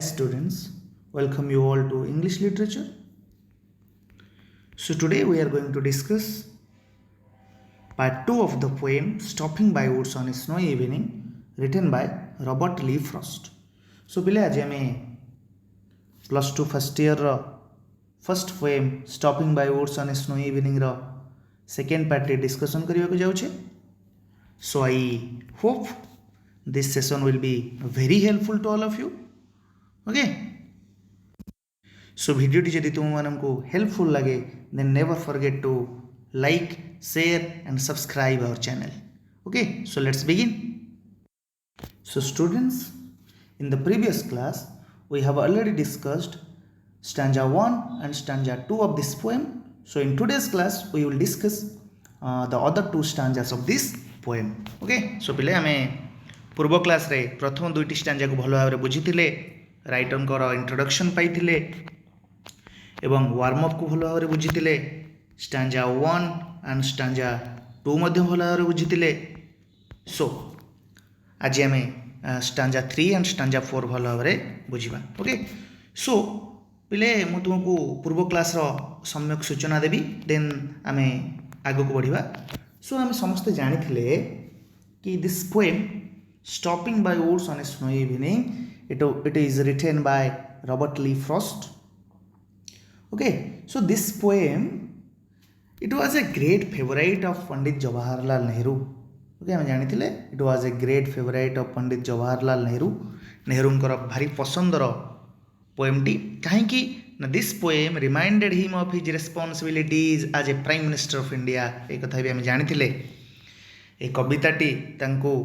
Students, welcome you all to English literature. So today we are going to discuss part 2 of the poem Stopping by Woods on a Snowy Evening written by Robert Lee Frost. So पिले आज आम plus two first year first poem stopping by woods on a snowy evening second part discussion करने को जाऊे. So I hope this session will be very helpful to all of you. Okay. So video जदि तुम मानक helpful लगे then never forget to like, share and subscribe our channel. Okay, so let's begin. So students, in the previous class we have already discussed stanza 1 and stanza 2 of this poem. So in today's class we will discuss the other two stanzas of this poem. Okay, so पिले आमे पूर्व class रे प्रथम दुईटी stanza को भल भाव बुझीथिले, writer introduction पाइथिले एवं warm up को भल भाव बुझीथिले, स्टांजा 1 एंड स्टांजा 2 मध्य भल भाव बुझीथिले. सो आज आमे स्टांजा 3 एंड स्टांजा 4 भल भाव बुझिबा. ओके, सो पिले मु तुमको पूर्व क्लास रो सम्यक सूचना देबी, देन आमे आगो को बढ़िबा. सो आमे समस्त जानिथिले कि this poem stopping by woods on a snowy evening, it is written by Robert Lee Frost. Okay, so this poem, it was a great favorite of Pandit Jawaharlal Nehru. Okay, हम जानी थिले it was a great favorite of Pandit Jawaharlal Nehru. नेहरूंकर भारी पसंदर poem टी कहीं ना this poem reminded him of his responsibilities as a prime minister of India. एक कथा भी हम जानी थिले ए कविताटी तांको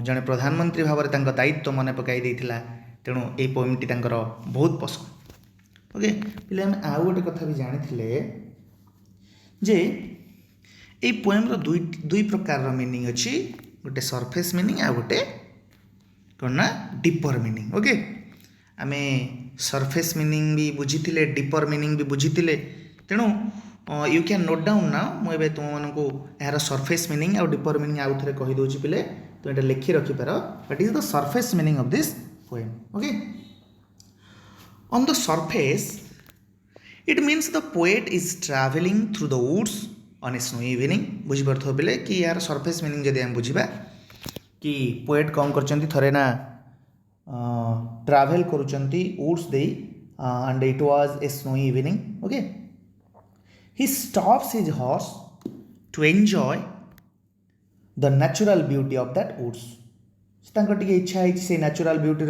जड़े प्रधानमंत्री भाव में दायित्व मन पकई देता. तेणु ये पोएमटी बहुत पसंद. ओके, पे आम आउ गोटे कथा भी जानी जे ये पोएम दुई प्रकार मीनिंग अच्छी, गोटे सरफेस मीनिंग आ गोटे कौन ना डीपर मीनिंग. ओके, आम सरफेस मीनिंग भी बुझी, डीपर मीनिंग भी बुझी. तेणु यू कैन नोट डाउन ना, मुझे तुम मानक यार सरफेस मीनिंग और डीपर मीनिंग आउ थे कहीदे पिले तो ये लिखि रखिपार. What is the surface meaning of this poem. Okay, on the surface it means the poet is travelling through the woods on a snowy evening. बुझीपार पिले कि यार सरफेस मीनिंग जदि आम बुझा कि पोएट कौन कर थरे ना ट्रैवल करुँच वुड्स दे and it was a snowy evening. Okay, he stops his horse to enjoy the natural beauty of that woods. टे इच्छा है से नेचुरल ब्यूटी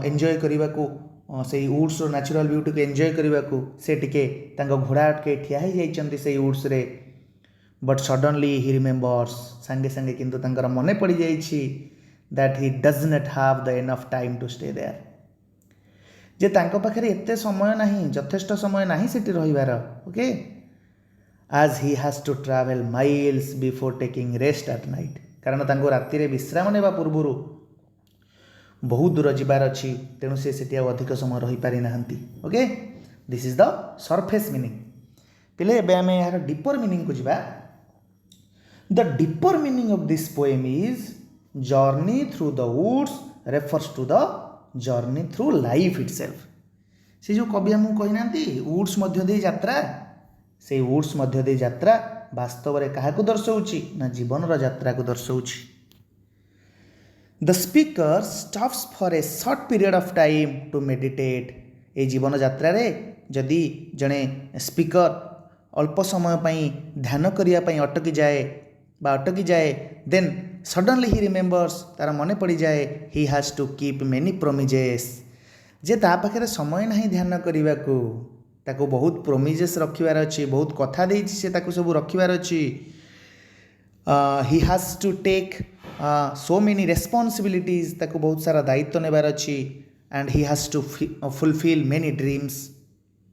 एंजॉय करने को, से वुड्स नेचुरल ब्यूटी को एंजॉय करने को से टिके घोड़ा अटके ठिया ही जाइछन्ती से वुड्स रे. बट सडनली ही रिमेम्बर्स, सांगे सांगे किंतु तांकर मने पड़ी जाइछि that he does not have the enough time to stay there. जे तांको पाखरे एते समय नाही, यथेष्ट समय नाही सेठी रहिबार. ओके, आज he has to travel miles before taking rest at night. कारण तांको राति रे विश्राम नेबा पूर्वरु बहुत दूर जिबार अछि, तेणु से सेठी अधिक समय रहि पारि नाहंती. Okay, this is the surface meaning. पिले एबे आमे यार डीपर मीनिंग को जिबा. The deeper meaning of this poem is journey through the woods refers to the journey through life itself. से जो कवि आमको कही ना वुड्स मध्य दे यात्रा, से वुड्स मध्य दे यात्रा वास्तव में क्या दर्शाऊँगी ना जीवन यात्रा को दर्शाऊँगी. The speaker stops for a short period of time to meditate. ये जीवन यात्रा रे जदि जड़े स्पीकर अल्प समय पाई ध्यान करने अटकी जाए बा अटकी जाए, देन सडनली ही रिमेम्बर्स, तार मन पड़ जाए he has to keep many promises. जे ता पाखे समय ना ध्यान करने को, ताको बहुत प्रोमिजेस रखिबार अच्छी, बहुत कथा देछि से ताको सब रखिबार अच्छी. He has to take so many responsibilities, ताको बहुत सारा दायित्व नेबार अच्छी. And he has to fulfil many dreams,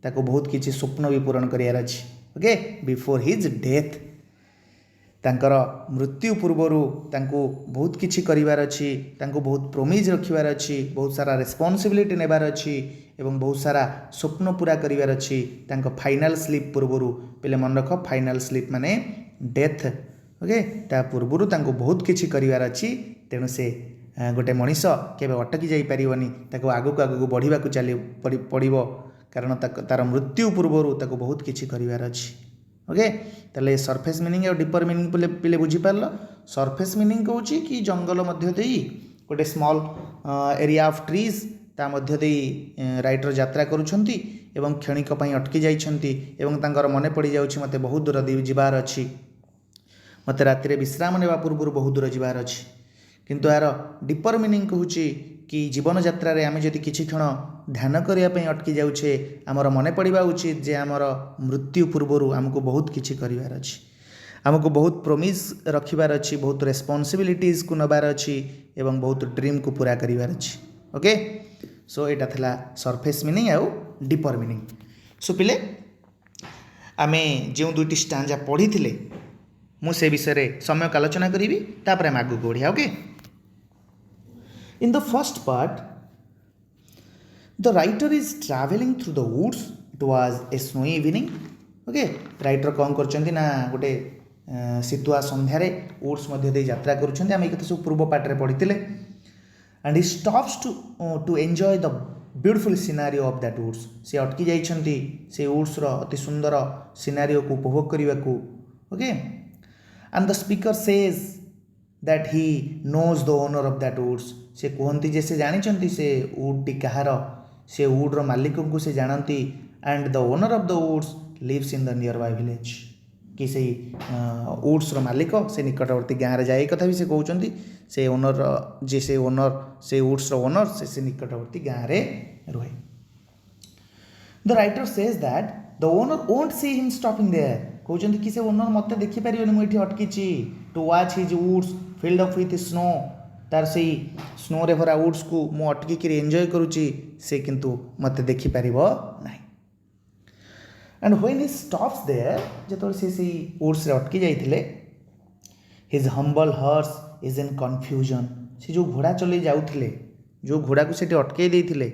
ताको बहुत किसी स्वप्न भी पूरण करार अच्छी. ओके, बिफोर हिज डेथ, तांकर मृत्यु पूर्वरु तांको बहुत किछि करिवार अछि, तांको बहुत प्रोमिज रखिबार अछि, बहुत सारा रेस्पॉन्सिबिलिटी नेबार अछि एवं बहुत सारा स्वप्न पूरा करिवार अछि. तांको फाइनल स्लीप पूर्वरु, पहले मन रख फाइनल स्लीप माने डेथ. ओके, ता पूर्वरु तांको बहुत किछि करिवार अछि. तेणु से गोटे मनीष केबे अटकी जाई परिबनी ताको आगु आगु बढ़िबाकू चली पड़िबो कारण तार मृत्यु पूर्वर ताको बहुत किछि करिवार अछि ओके ताले सरफेस मीनिंग और डीपर मीनिंग पिले बुझी पारलो सरफेस मीनिंग कहूची कि जंगल मध्य देई गोटे स्मॉल एरिया ऑफ ट्रीज ता मध्य देई राइटर यात्रा करूछंती एवं क्षणिक पई अटकी जाइछंती एवं तांकर मने पड़ी जाउछि मते बहुत दूर जिबार अछि मते राति रे विश्राम नेबा पूर्व बहुत दूर जिबार अछि किंतु यार डीपर मीनिंग कहूची कि जीवन यात्रा रे आमे जदि किछि क्षण ध्यान करिया पई अटकी जाउछे हमर मने पड़िबा उचित जे हमर मृत्यु पूर्व हमको बहुत किछि करिवार अछि हमको बहुत प्रोमिस रखिबार अछि बहुत रेस्पॉन्सिबिलिटीज को नबार अछि एवं बहुत ड्रीम को पूरा करिवार अछि ओके सो एटा थला सरफेस मीनिंग आउ डीपर मीनिंग सो पिले आमे जो दुईटी स्टांजा पढ़ी थिले मु से विषय रे समय आलोचना करिवि तापर हम आगु बढ़िया okay in the first part the writer is travelling through the woods it was a snowy evening okay writer कौन करचंती ना गोटे शीतुआ संध्यारे वुड्स मध्य दे यात्रा करूछंती हम एकता सब पूर्व पार्ट रे पढ़िथिले and he stops to enjoy the beautiful scenario of that woods से अटकी जाइछंती से वुड्स रो अति सुंदर सिनारियो को उपभोग करिवाकू okay and the speaker says that he knows the owner of that woods से कहती जे से जानी से वुड टी कहार से वुड्र मालिक को से जानती and the owner of the woods lives in the nearby village कि से वुड्स मालिक से निकटवर्ती गाँव में जाए कथा भी से कहते से ओनर जे से ओनर से वुड्स ओनर से निकटवर्ती गाँव में रुहे the writer says that the owner won't see him stopping there कहते कि से ओनर मत देखिपारे मुझे अटकी to watch his woods filled up with snow तार से स्नो रे भरा वुड्स को मु अटकी एंजॉय करुच्ची से किंतु मत देखिपार ना and when he stops there जो से वुड्स रे अटकी जाइथिले his humble horse is in confusion से जो घोड़ा चले जाउथिले जो घोड़ा को से अटके देइथिले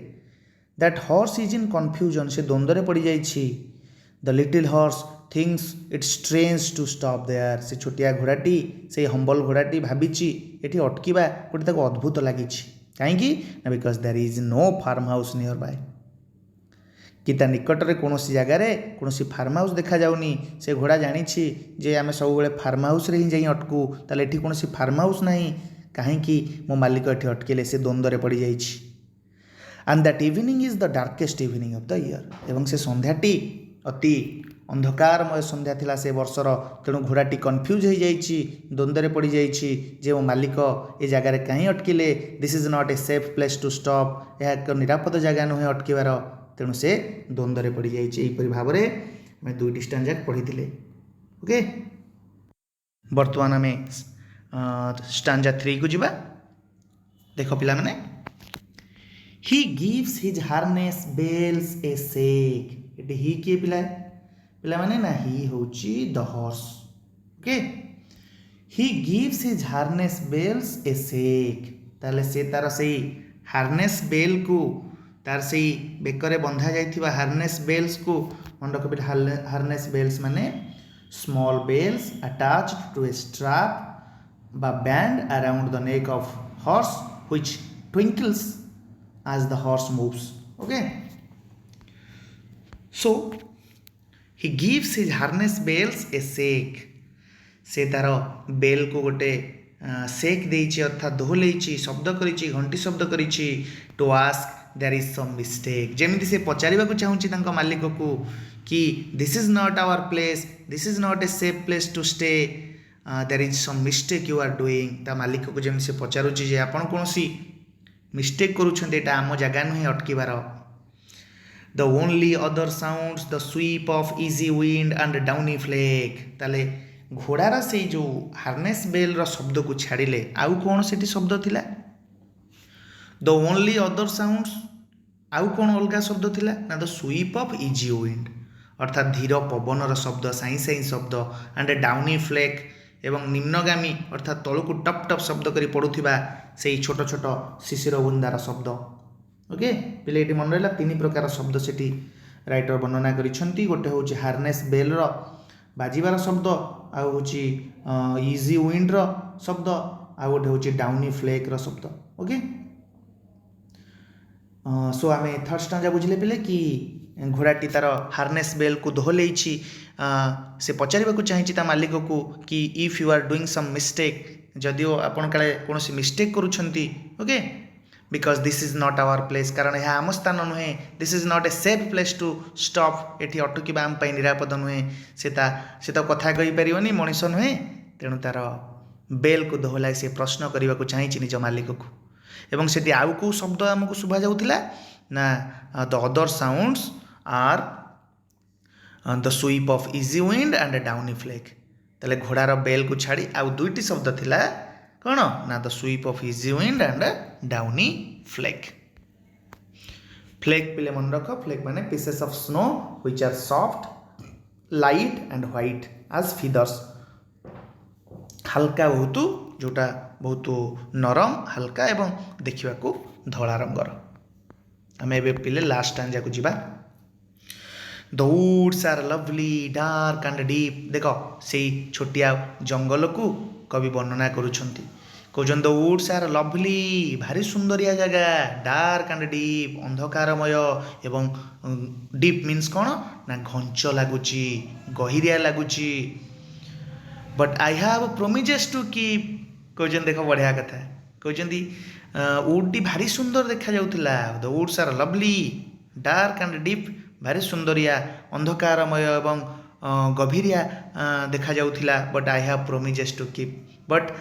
that horse is in confusion से द्वंद्व पड़ जाइछि the little horse thinks it's strange to stop there से छोटिया घोड़ाटी से हम्बल घोड़ाटी भाविची एठी अटकिबा गोटे ताको अद्भुत लागिछि काहेकि ना because there is no farmhouse nearby कि ता निकट रे कोनोसी जगह रे कोनोसी फार्म हाउस देखा जाउनी से घोड़ा जानिछि जे आमे सब बेले फार्म हाउस रे ही जाई अटकू ताले एठी कोनोसी फार्म हाउस नाही काहेकि मो मालिक एठी अटकेले से द्वंद्व रे पड़ी जाइछि and that evening is the darkest evening of the year एवं से संध्याटी अति अंधकारमय संध्या थिला से वर्षर तेणु घोड़ाटी कन्फ्यूज हो जाइछि द्वंद्व पड़ जाइछि जे मो मालिक ए जगार कहीं अटकिले this is not a safe place to stop यह एक निरापद जगह नुहे अटकिबार तेणु से द्वंद्व पड़ जाइछि एहिपरि भाव में दुईटी स्टांजा पढ़ी ओके बर्तमान आम स्टांजा 3 को जीवा देख पिला माने he gives his harness bells a shake एटी ही किए पिला पिला माने ना ही होची the horse okay he gives his harness bells a shake ताले से तार से हार्नेस बेल को तार से बेकरे बंधा जाइथिबा हार्नेस बेल्स को मन रख पिला हार्नेस बेल्स माने small bells attached to a strap बा band around the neck of horse which twinkles as the horse moves okay so he gives his harness bells a shake से तार bell को गोटे शेक देइछि अर्थात दोहलेइछि शब्द करिछि घंटी शब्द करिछि to ask there is some mistake जेमिति से पचारिबा को चाहूछि तांको मालिक को कि this is not our place this is not a safe place to stay there is some mistake you are doing ता मालिक को जेमि से पचारुछि जे आपण कोनोसी मिस्टेक करूछन्ते एटा आम जगह नुहे अटकिबार the only other sounds the sweep of easy wind and downy flake ताले घोड़ार से जो हार्नेस बेल रो शब्द को छाड़िले आउ कौन से शब्द थिला द ओनली अदर साउंड्स आउ कौन अलग शब्द थिला ना the sweep of easy wind अर्थात धीर पवन शब्द साई साई शब्द एंड डाउनी फ्लेक एवं निम्नगामी अर्थात तलू को टप टप शब्द करी पड़ुथिबा से छोट छोट शिशिर बुंदार शब्द ओके पिले ये मन रहा 3 प्रकार शब्द से राइटर वर्णना करिसेंती गोटे होची हार्नेस बेल रो बाजिबार शब्द आउ होची इजी विंड रो शब्द आउ गोटे होची डाउनी फ्लेक रो शब्द ओके सो आम थर्ड स्टांजा बुझिले पिले कि घोड़ाटी तार हार्नेस बेल को दोहलई से पचार चाहिए मालिक को कि if you are doing some mistake जदिओ आपन काले कौन मिस्टेक करुछंती okay because this is not our place कारण यह आम स्थान नुहे this is not a safe place to stop एटी अटकिबा आम पई निरापद नुहे से तो कथा कहि परिबनी मनीष नुहे तेणु तार बेल को दोहलाई से प्रश्न करने को चाहिए निज मालिक को एवं से आउ को शब्द आमको शुभा जाउथिला ना the other sounds are the sweep of easy wind and downy flake ताले घोड़ार बेल को छाड़ी आउ दुईटी शब्द थिला कौन ना the sweep of easy wind and downy flake flake पिले मन रख फ्लेक माने pieces of snow which are soft light and white as feathers हल्का बहुत जोटा बहुत नरम हल्का एवं देखा धला रंगर आम ए पिले लास्ट स्टांजा को जीवा the woods are lovely dark and deep देख से छोटिया जंगल को कवि वर्णना करुछंती कहते द वुड्स आर लवली भारी सुंदरिया जगह डार्क एंड डीप अंधकारमय एवं डीप मीन्स कौन ना घंच लगुच गहिरिया लगुच but I have promises to keep कहते देख बढ़िया कथा कहते वुड टी भारी सुंदर देखा जाउथिला the woods are lovely dark and deep भारी सुंदरिया अंधकारमय एवं गभीरिया देखा जाउथिला but I have promises to keep but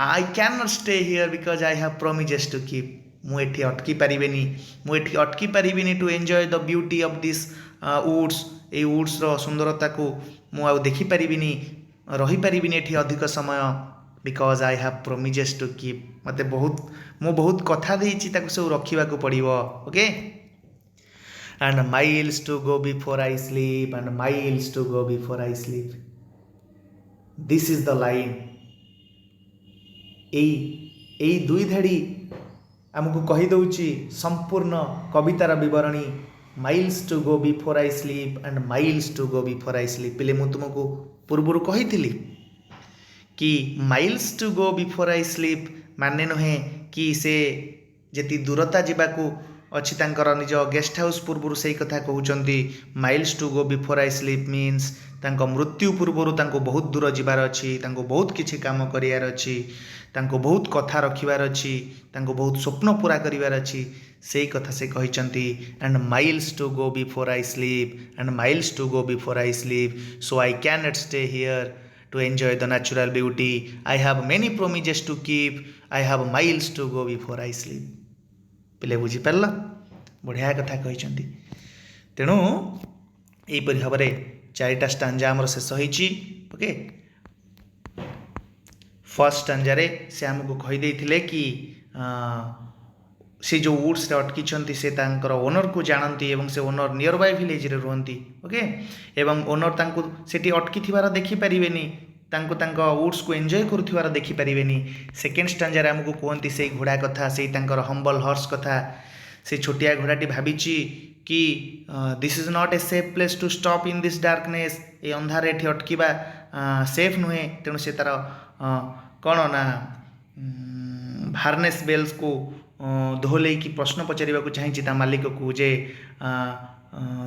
I can not stay here because I have promises to keep मुझे अटकी पारिबेनी मुझे अटकी पारिबेनी to enjoy the beauty of this woods ए वुड्स रो सुंदरता को मु देखि पारिबिनी रही पारिबिनी एठी अधिक समय because I have promises to keep मते बहुत कथा देइछि ताको सब रखिबा को पड़िबो okay and miles to go before I sleep and miles to go before I sleep this is the line ए दुई धाड़ी आमको कही दउछि संपूर्ण कवितार विवरणी miles to go before I sleep and miles to go before I sleep पिले मु तुमको पूर्व कही कि miles to go before I sleep माने नुहे कि से जेती दूरता जावाकू अच्छी तांकर निज गेस्ट हाउस पूर्व से कथा कहते miles to go before I sleep means तांको मृत्यु पूर्व तांको बहुत दूर जीवार अच्छी तांको बहुत किछि काम करियार अच्छी तांको बहुत कथा रखिबार अच्छी तांको बहुत स्वप्न पूरा करिवार अच्छी से कथा से कहते and miles to go before I sleep and miles to go before I sleep so I can not stay here to enjoy the natural beauty. I have many promises to keep. I have miles to go before I sleep. पिले बुझी पार बढ़िया कथा कहते तेणु यहीपरि भाव में चारिटा stanza आमर शेष होइछि ओके फर्स्ट स्टांजा से आमको कहीदे कि से जो वुड्स अटकी से तांकर ओनर को जानती एवं से ओनर नियर बाय विलेज रे रुहंती ओके एवं ओनर तांको सेठी अटकी थिबार देखि परिबेनी तांको तांको वुड्स को एंजॉय करुथिबार देखि परिबेनी सेकेंड स्टांजा रे हमको कहंती से घोड़ा कथा से तांकर हम्बल हॉर्स कथा से छोटिया घोड़ाटी भाबिची कि this is not a safe place to stop in this darkness ए अंधार एठी अटकीबा सेफ नुहे तेणु से तार कौन ना हार्नेस बेल्स को दोहले की प्रश्न पचार चाहिए मालिक को जे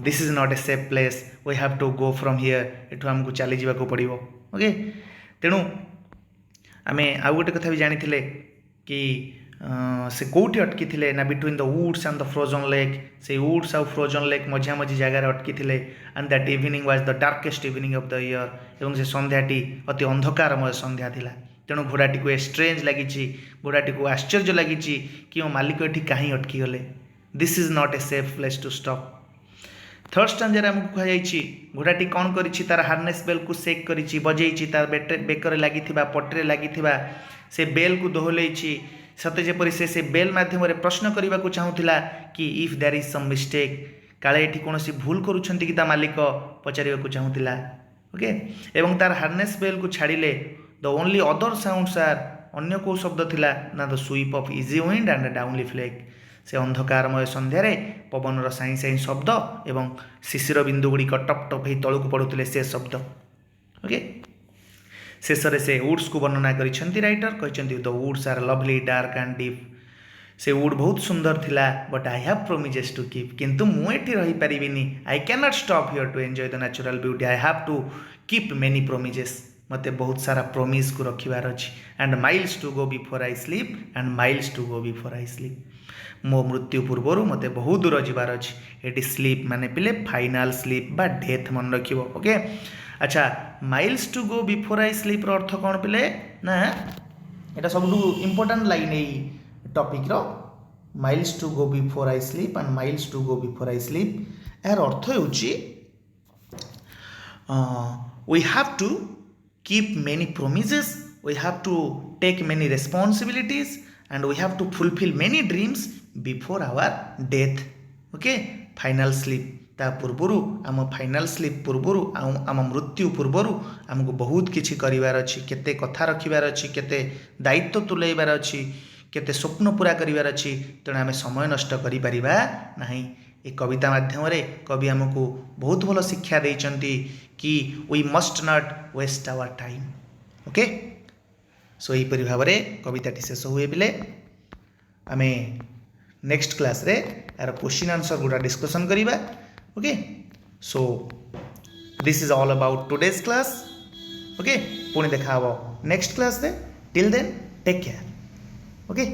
this is not a safe place we have to go from here एठू आमको चली जावाक पड़ो ओके तेणु आम आउ गोटे कथा भी जानी कि से कौटी अटकी थे ना between the woods and the frozen lake से वुड्स आउ फ्रोजन लेक मझा मझी जगार अटकी थे and that evening was the darkest evening of the year एवं से संध्याटी अति अंधकारमय संध्या थिला तेणु घोड़ाटी को स्ट्रेंज लगी घोड़ाटी को आश्चर्य लगी कि मो मालिक ये कहीं अटकी गले this is not a safe place to stop third stanza आमको कहुई घोड़ाटी कौन करी तार हार्नेस बेल को सेक करी बजे तार बेकर लगी पट्रे लगी से बेल को दोहल सते जेपरी से बेल माध्यम प्रश्न करने को चाहूला कि if there is some mistake काले ये कौन भूल करुँच कि मालिक पचार को चाहूला ओके एवं तार हार्नेस बेल को छाड़िले the only other sounds are अन्य कौ शब्द थिला ना the sweep of easy wind and downy flake से अंधकारमय संध्यार पवन साई साई शब्द एवं शिशिर बिंदु गुड़िक टप टप हो तलू पड़ुले से शब्द ओके शेष से वुड्स को वर्णना करिसेंती राइटर कहते the woods are lovely dark and deep से वुड बहुत सुंदर थिला but I have promises to keep किंतु मु एठी रही परिबिनी I can not stop here to enjoy the natural beauty I have to keep many promises मते बहुत सारा प्रोमिस को रखिबार अछि and miles to go before I sleep and miles to go before I sleep मो मृत्यु पूर्व मते बहुत दूर जीवार अच्छी एटी स्लीप माने पिले फाइनाल स्लीप बा डेथ मन रखिबो ओके अच्छा miles to go before I sleep रो अर्थ कौन पिले ना एटा सबटू इंपोर्टेंट लाइन ए टॉपिक रो miles to go before I sleep and miles to go before I sleep यार अर्थ होउची we have to keep many promises we have to take many responsibilities and we have to fulfill many dreams before our death okay final sleep ता पूर्वरु आम final sleep पूर्वरु आम मृत्यु पूर्वरु आमको बहुत किछि करिवार अछि केते कथा रखिबार अछि केते दायित्व तुलैबार अछि केते स्वप्न पूरा करिवार अछि तेणु आम समय नष्ट करि परिबा नाही ए कविता माध्यम रे कवि आमको बहुत भलो शिक्षा दैचंती कि we must not waste our time okay so यहीपरि भाव में कविताटी शेष हुए पिले आम नेक्स्ट क्लास रे यार क्वेश्चन आंसर गुड़ा डिस्कसन करिबा okay so this is all about today's class okay पुणी देखा नेक्स्ट क्लास रे till then take care okay